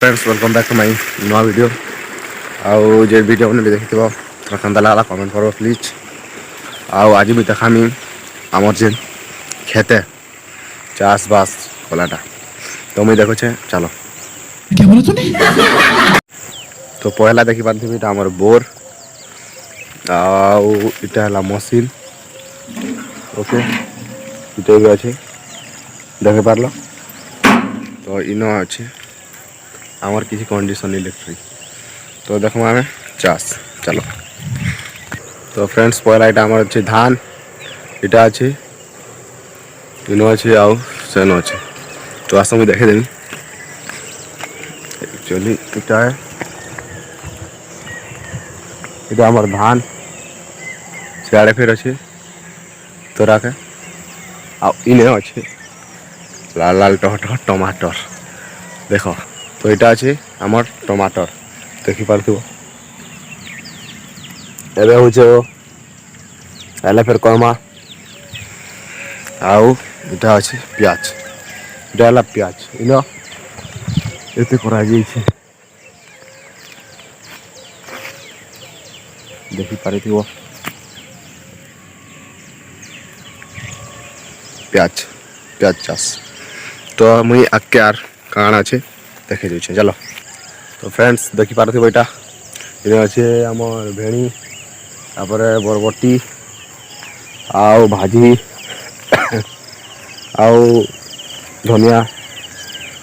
Friends welcome back to my नुआ video आउ जे वीडियो भी देखी थोड़ा कंदा लगा कमेंट करो प्लीज। आज भी देखामी आमर जे खेते चाष बास कलाटा तो मुझे देखो चलो क्या बोला तूने? तो पहला देखी पारे आमर बोर आटा है मशीन ओके इटा भी अच्छे देख पार तो इन अच्छे आमर किसी कंडीशन इलेक्ट्रिक तो देखो आम चाष चलो। तो फ्रेंड्स पहला यहाँ आम अच्छे धान इटा अच्छे इन अच्छे आउ सेन अच्छे तो आस मुझे देखेदेवी एक्चुअली इटा है इटा आमर धान सियाड़े फिर अच्छे तोरा के इने अच्छे लाल लाल टमाटर टमाटर देख तो यहाँ अच्छे आमर टमाटर देखी पार्थिव एबे हूँ फिर कमा आउ इटा अच्छे प्याज इटा है प्याज इन एते करा देखी पारिथिव प्याज प्याज चाष तो मुई आगे यार काण अच्छे देखे दे चलो। तो फ्रेंड्स देखी पार्थिव यहाँ इन अच्छे आम भेणी तापर बरबटी आउ भाजी आउ धनिया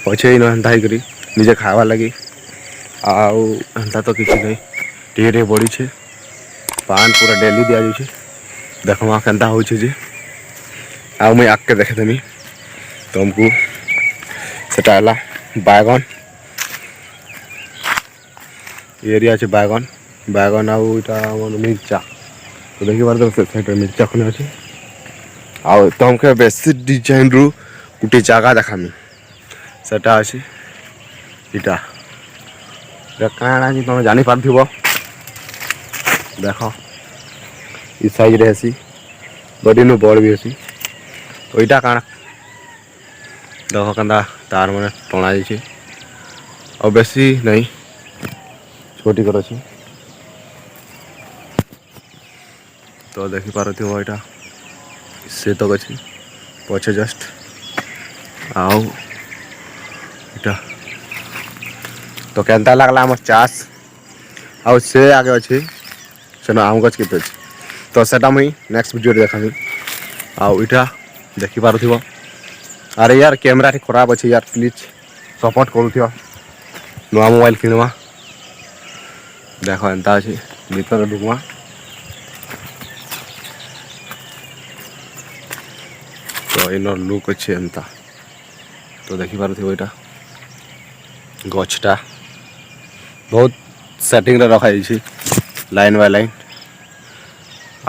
अच्छे इन एंता ही निजे खावा लगी आउ एंता तो किसी नहीं टे बढ़ी छे पान पूरा डेली दि जाए देखमा केन्ता हो आउ मुई आगे देखेदेमी तुमको सेटा है बैगन एरिया अच्छे बैगन बैगन आउ इटा मिर्चा तो देखी पारे मिर्चा खने अच्छे आउ तुमके बेसी डिजाइन रु गोटे जगह देखामी सेटा अच्छे इटा कहीं तुम जानी पार्थिव देख इ साइज हेसी बड़ी नु बड़ भी हेसी तो यहाँ काण देख के तार मैंने टणा जाइए और बेसी नहीं छोटी कर अच्छी तो देखी पार्थ यहाँ से तक अच्छी पचे जस्ट आउ इटा तो केन्ता लगला आम चाष आउ से आगे अच्छे से आम गच के तो सेटा मुई नेक्स्ट वीडियो देखामी आउ इटा देखी पार्थिव अरे यार कैमरा खराब अच्छे यार प्लीज सपोर्ट करूँ नुआ मोबाइल किणवा देख एंता अच्छे भीतर ढुकमा तो इन लुक अच्छे एंता तो देखी पार्थिव यहाँ गछटा बहुत सेटिंग रखा लाइन बाय लाइन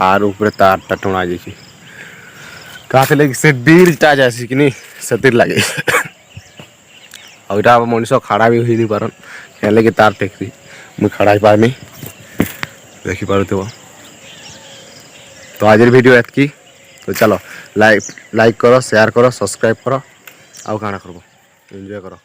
आर ऊपर तारटा टणा जाइए क्या लगे से डीलटा जासी कि से लगे आईटा मनीष खाड़ा भी हो पारन क्या लगे तार टेक्री मुझे खड़ा पारनी देखी पार्थिव। तो आज वीडियो एतकी तो चलो लाइक करो शेयर करो सब्सक्राइब करो आउ काना करबो एंजॉय करो।